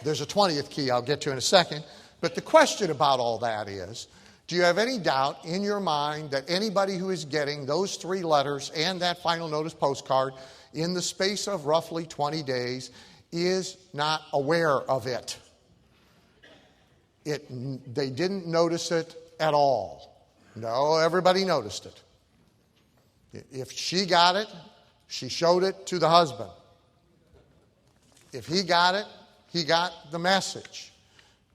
There's a 20th key I'll get to in a second. But the question about all that is, do you have any doubt in your mind that anybody who is getting those 3 letters and that final notice postcard in the space of roughly 20 days is not aware of it? They didn't notice it at all. No, everybody noticed it. If she got it, she showed it to the husband. If he got it, he got the message.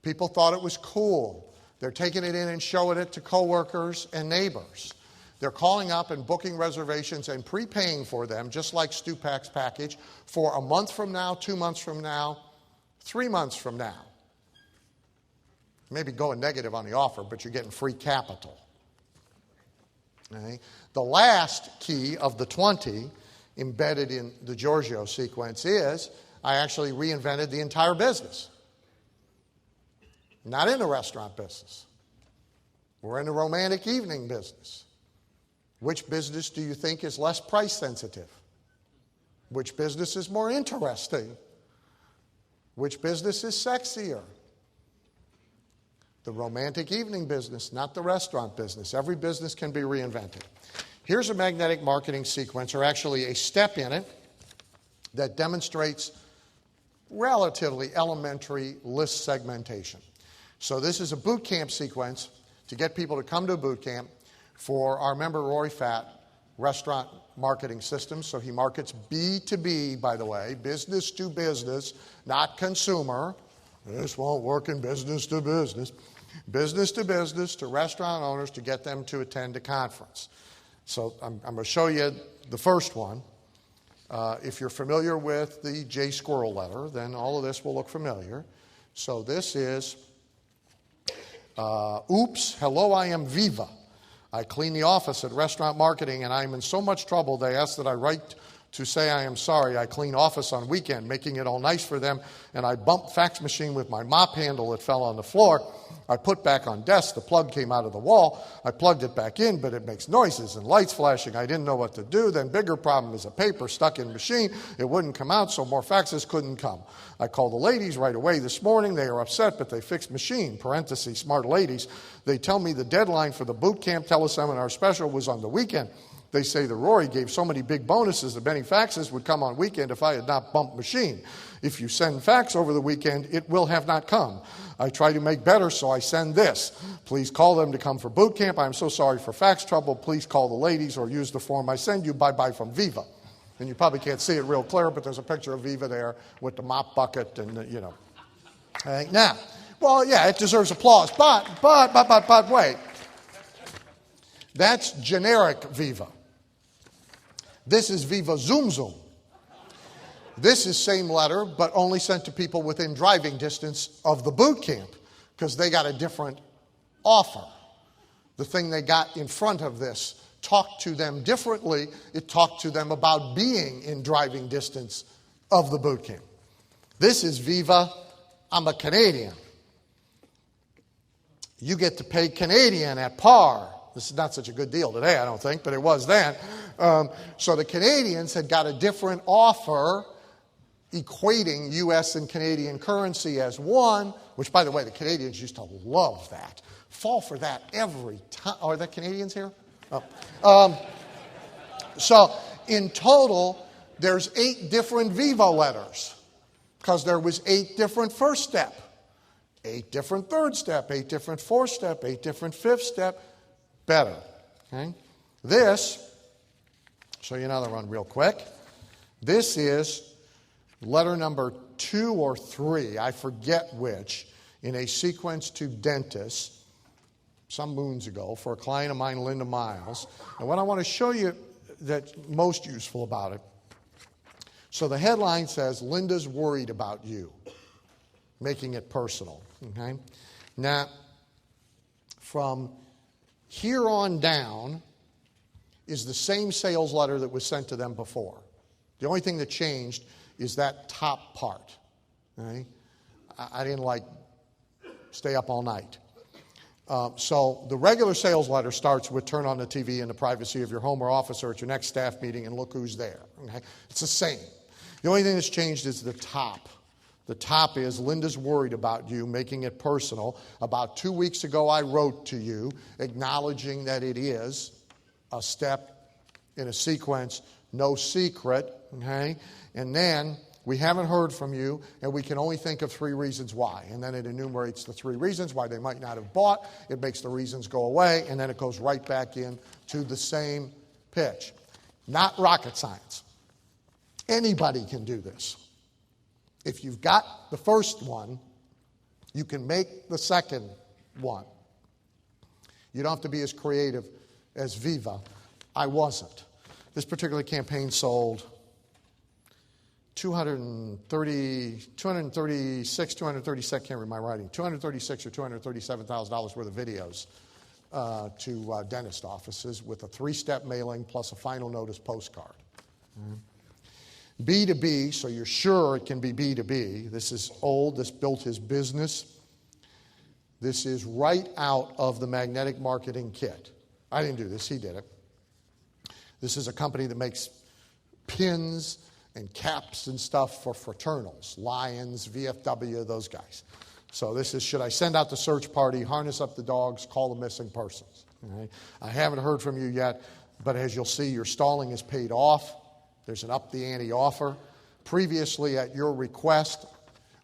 People thought it was cool. They're taking it in and showing it to coworkers and neighbors. They're calling up and booking reservations and prepaying for them, just like Stupak's package, for a month from now, 2 months from now, 3 months from now. Maybe going negative on the offer, but you're getting free capital. Okay? The last key of the 20 embedded in the Giorgio sequence is I actually reinvented the entire business. Not in the restaurant business. We're in the romantic evening business. Which business do you think is less price sensitive? Which business is more interesting? Which business is sexier? The romantic evening business, not the restaurant business. Every business can be reinvented. Here's a magnetic marketing sequence, or actually a step in it, that demonstrates relatively elementary list segmentation. So this is a boot camp sequence to get people to come to a boot camp for our member Rory Fatt restaurant marketing system. So he markets B2B, by the way, business to business, not consumer. This won't work in business to business. Business to restaurant owners to get them to attend a conference. So I'm going to show you the first one. If you're familiar with the J Squirrel letter, then all of this will look familiar. So this is, oops, hello, I am Viva. I clean the office at Restaurant Marketing, and I am in so much trouble they ask that I write to say I am sorry. I clean office on weekend, making it all nice for them, and I bumped fax machine with my mop handle that fell on the floor. I put back on desk. The plug came out of the wall. I plugged it back in, but it makes noises and lights flashing. I didn't know what to do. Then bigger problem is a paper stuck in machine. It wouldn't come out, so more faxes couldn't come. I called the ladies right away this morning. They are upset, but they fixed machine, parentheses, smart ladies. They tell me the deadline for the boot camp teleseminar special was on the weekend. They say that Rory gave so many big bonuses that many faxes would come on weekend if I had not bumped machine. If you send fax over the weekend, it will have not come. I try to make better, so I send this. Please call them to come for boot camp. I'm so sorry for fax trouble. Please call the ladies or use the form I send you. Bye-bye from Viva. And you probably can't see it real clear, but there's a picture of Viva there with the mop bucket and, Now, well, yeah, it deserves applause, but wait. That's generic Viva. This is Viva Zoom Zoom. This is same letter, but only sent to people within driving distance of the boot camp because they got a different offer. The thing they got in front of this talked to them differently. It talked to them about being in driving distance of the boot camp. This is Viva, I'm a Canadian. You get to pay Canadian at par. This is not such a good deal today, I don't think, but it was then. So the Canadians had got a different offer equating U.S. and Canadian currency as one, which, by the way, the Canadians used to love that. Fall for that every time. Oh, are there Canadians here? Oh. So in total, there's 8 different Viva letters because there was 8 different first step, 8 different third step, 8 different fourth step, 8 different fifth step. Better. Okay? This, show you another one real quick. This is letter number 2 or 3, I forget which, in a sequence to dentists some moons ago for a client of mine, Linda Miles. And what I want to show you that's most useful about it. So the headline says, Linda's worried about you, making it personal. Okay? Now, from here on down is the same sales letter that was sent to them before. The only thing that changed is that top part. Okay? I didn't stay up all night. So the regular sales letter starts with turn on the TV in the privacy of your home or office or at your next staff meeting and look who's there. Okay? It's the same. The only thing that's changed is the top The top is, Linda's worried about you, making it personal. About 2 weeks ago, I wrote to you, acknowledging that it is a step in a sequence, no secret, okay? And then, we haven't heard from you, and we can only think of 3 reasons why. And then it enumerates the 3 reasons why they might not have bought. It makes the reasons go away, and then it goes right back in to the same pitch. Not rocket science. Anybody can do this. If you've got the first one, you can make the second one. You don't have to be as creative as Viva. I wasn't. This particular campaign sold 236, 236, can't read my writing, $236 or $237,000 worth of videos to dentist offices with a 3-step mailing plus a final notice postcard. B2B, so you're sure it can be B2B. This is old. This built his business. This is right out of the Magnetic Marketing Kit. I didn't do this. He did it. This is a company that makes pins and caps and stuff for fraternals, Lions, VFW, those guys. So this is, should I send out the search party, harness up the dogs, call the missing persons? Right? I haven't heard from you yet, but as you'll see, your stalling is paid off. There's an up-the-ante offer. Previously, at your request,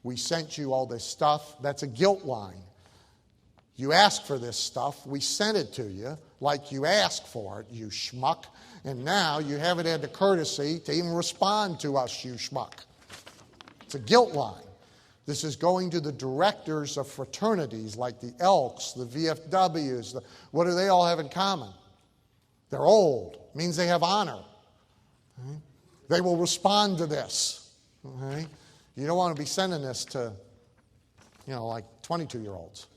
we sent you all this stuff. That's a guilt line. You asked for this stuff. We sent it to you like you asked for it, you schmuck. And now you haven't had the courtesy to even respond to us, you schmuck. It's a guilt line. This is going to the directors of fraternities like the Elks, the VFWs. What do they all have in common? They're old. It means they have honor. Okay? They will respond to this. Okay? You don't want to be sending this to, like 22-year-olds.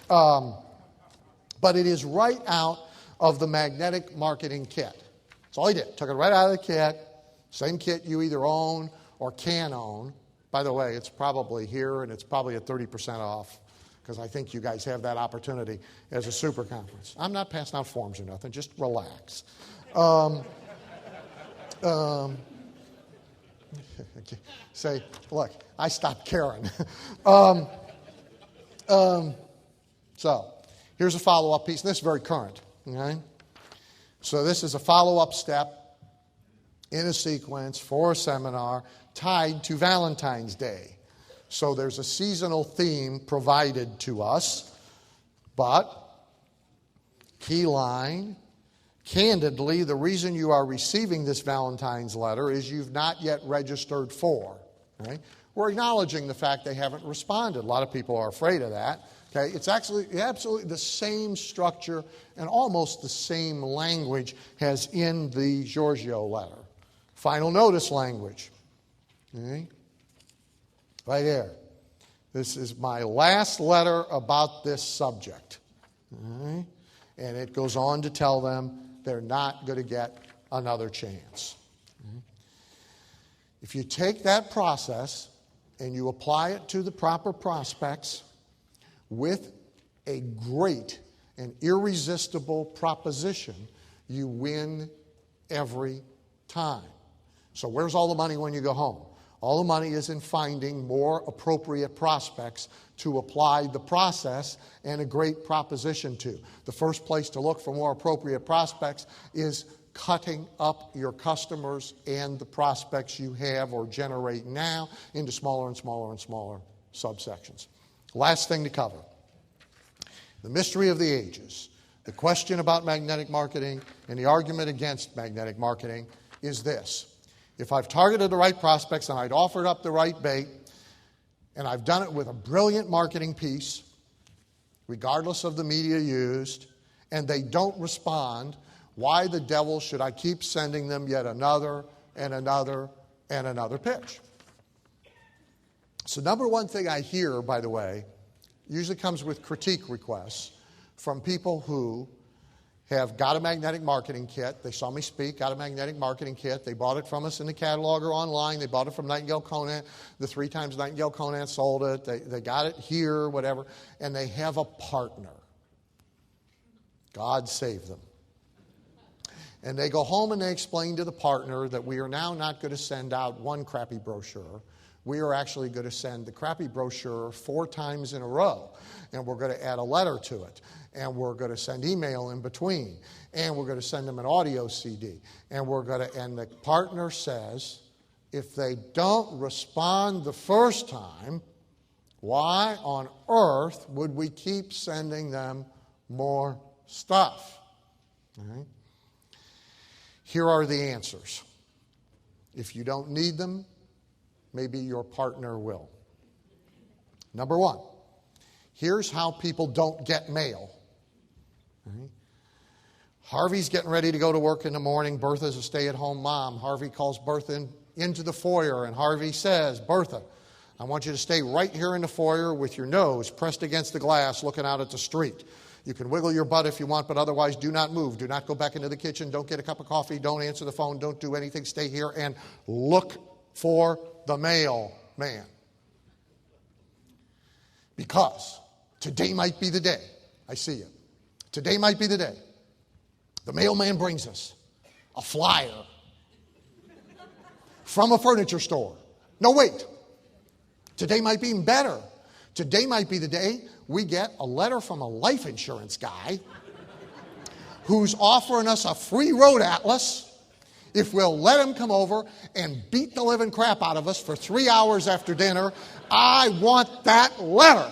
But it is right out of the Magnetic Marketing Kit. That's all he did. Took it right out of the kit. Same kit you either own or can own. By the way, it's probably here, and it's probably at 30% off, because I think you guys have that opportunity as a super conference. I'm not passing out forms or nothing. Just relax. Say, look, I stopped caring. So, here's a follow-up piece. This is very current. Okay? So this is a follow-up step in a sequence for a seminar tied to Valentine's Day. So there's a seasonal theme provided to us, but key line, candidly, the reason you are receiving this Valentine's letter is you've not yet registered for. Right? We're acknowledging the fact they haven't responded. A lot of people are afraid of that. Okay? It's actually absolutely the same structure and almost the same language as in the Giorgio letter. Final notice language. Okay? Right there. This is my last letter about this subject. Okay? And it goes on to tell them they're not going to get another chance. Okay? If you take that process and you apply it to the proper prospects with a great and irresistible proposition, you win every time. So where's all the money when you go home? All the money is in finding more appropriate prospects to apply the process and a great proposition to. The first place to look for more appropriate prospects is cutting up your customers and the prospects you have or generate now into smaller and smaller and smaller subsections. Last thing to cover. The mystery of the ages. The question about magnetic marketing and the argument against magnetic marketing is this. If I've targeted the right prospects and I'd offered up the right bait, and I've done it with a brilliant marketing piece, regardless of the media used, and they don't respond, why the devil should I keep sending them yet another and another and another pitch? So number one thing I hear, by the way, usually comes with critique requests from people who have got a magnetic marketing kit. They saw me speak, got a magnetic marketing kit. They bought it from us in the catalog or online. They bought it from Nightingale Conant. The 3 times Nightingale Conant sold it. They got it here, whatever. And they have a partner. God save them. And they go home and they explain to the partner that we are now not going to send out one crappy brochure. We are actually going to send the crappy brochure 4 times in a row, and we're going to add a letter to it, and we're going to send email in between, and we're going to send them an audio CD, and and the partner says, if they don't respond the first time, why on earth would we keep sending them more stuff? All right? Here are the answers. If you don't need them, maybe your partner will. Number 1, here's how people don't get mail. Right? Harvey's getting ready to go to work in the morning. Bertha's a stay-at-home mom. Harvey calls Bertha into the foyer, and Harvey says, Bertha, I want you to stay right here in the foyer with your nose pressed against the glass looking out at the street. You can wiggle your butt if you want, but otherwise do not move. Do not go back into the kitchen. Don't get a cup of coffee. Don't answer the phone. Don't do anything. Stay here and look for the mailman. Because today might be the day. I see you. Today might be the day. The mailman brings us a flyer from a furniture store. No, wait. Today might be even better. Today might be the day we get a letter from a life insurance guy who's offering us a free road atlas if we'll let him come over and beat the living crap out of us for 3 hours after dinner. I want that letter.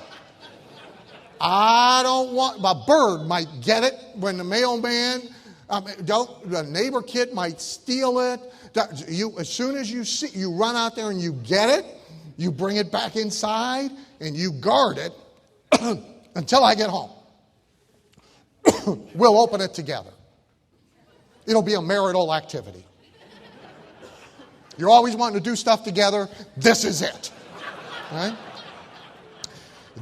I don't want, a bird might get it when the mailman, the neighbor kid might steal it. As soon as you run out there and you get it, you bring it back inside and you guard it until I get home. We'll open it together. It'll be a marital activity. You're always wanting to do stuff together. This is it. Right?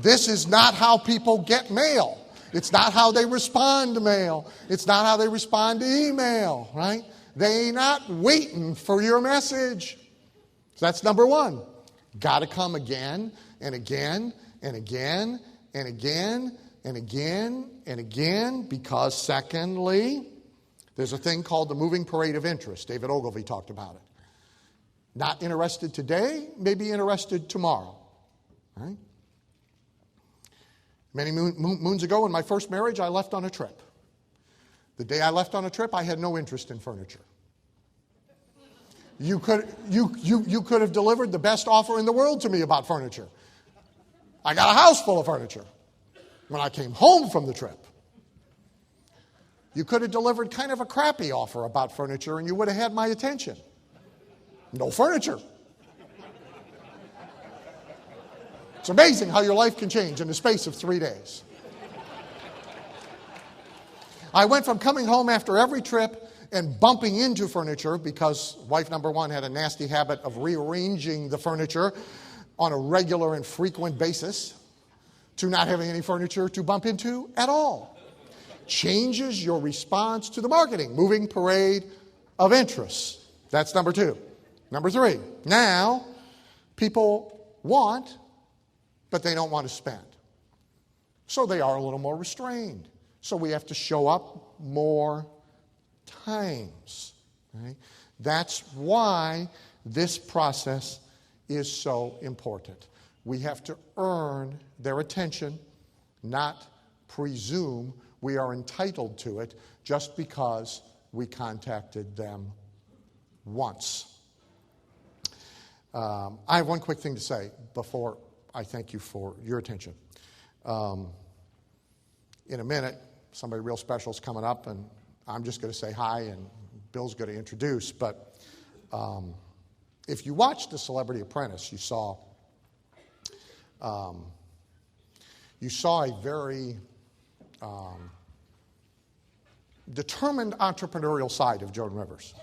This is not how people get mail. It's not how they respond to mail. It's not how they respond to email. Right? They're not waiting for your message. So that's number 1. Got to come again and again and again and again and again and again, because secondly, there's a thing called the moving parade of interest. David Ogilvy talked about it. Not interested today, maybe interested tomorrow. Right? Many moons ago in my first marriage, I left on a trip. The day I left on a trip, I had no interest in furniture. You could have delivered the best offer in the world to me about furniture. I got a house full of furniture when I came home from the trip. You could have delivered kind of a crappy offer about furniture and you would have had my attention. No furniture. It's amazing how your life can change in the space of 3 days. I went from coming home after every trip and bumping into furniture, because wife number 1 had a nasty habit of rearranging the furniture on a regular and frequent basis, to not having any furniture to bump into at all. Changes your response to the marketing. Moving parade of interests. That's number 2. Number 3. Now, people want, but they don't want to spend. So they are a little more restrained. So we have to show up more times. Right? That's why this process is so important. We have to earn their attention, not presume we are entitled to it just because we contacted them once. I have one quick thing to say before I thank you for your attention. In a minute, somebody real special is coming up, and I'm just going to say hi, and Bill's going to introduce. But if you watched The Celebrity Apprentice, you saw a very determined entrepreneurial side of Joan Rivers.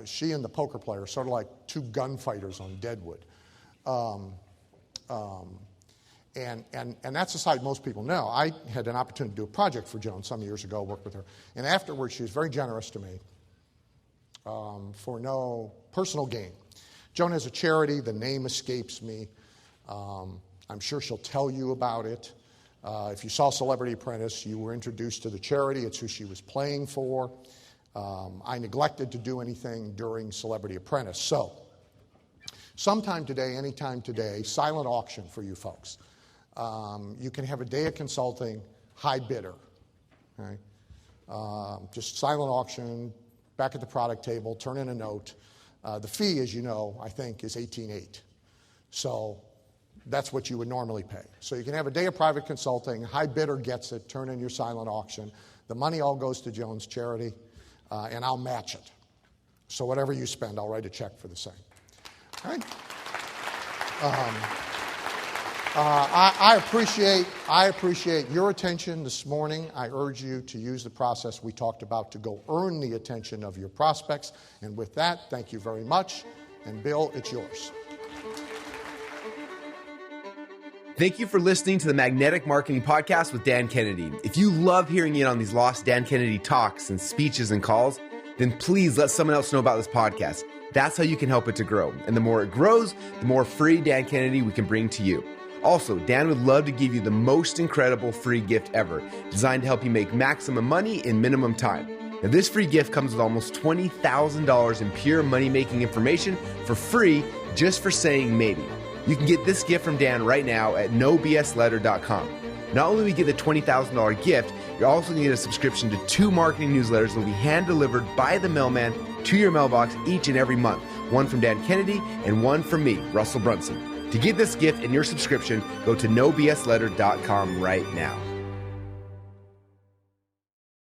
She and the poker player, sort of like 2 gunfighters on Deadwood. And that's a side most people know. I had an opportunity to do a project for Joan some years ago, work with her. And afterwards, she was very generous to me for no personal gain. Joan has a charity. The name escapes me. I'm sure she'll tell you about it. If you saw Celebrity Apprentice, you were introduced to the charity. It's who she was playing for. I neglected to do anything during Celebrity Apprentice. So Sometime today, anytime today, silent auction for you folks. You can have a day of consulting, high bidder. Right? Just silent auction, back at the product table, turn in a note. The fee, as you know, I think is $18,800. So that's what you would normally pay. So you can have a day of private consulting, high bidder gets it, turn in your silent auction. The money all goes to Jones Charity, and I'll match it. So whatever you spend, I'll write a check for the same. All right? I appreciate your attention this morning. I urge you to use the process we talked about to go earn the attention of your prospects. And with that, thank you very much. And Bill, it's yours. Thank you for listening to the Magnetic Marketing Podcast with Dan Kennedy. If you love hearing in on these lost Dan Kennedy talks and speeches and calls, then please let someone else know about this podcast. That's how you can help it to grow. And the more it grows, the more free Dan Kennedy we can bring to you. Also, Dan would love to give you the most incredible free gift ever, designed to help you make maximum money in minimum time. Now, this free gift comes with almost $20,000 in pure money-making information for free just for saying maybe. You can get this gift from Dan right now at nobsletter.com. Not only will you get the $20,000 gift, you're also going to get a subscription to 2 marketing newsletters that will be hand-delivered by the mailman to your mailbox each and every month. One from Dan Kennedy and one from me, Russell Brunson. To get this gift and your subscription, go to nobsletter.com right now.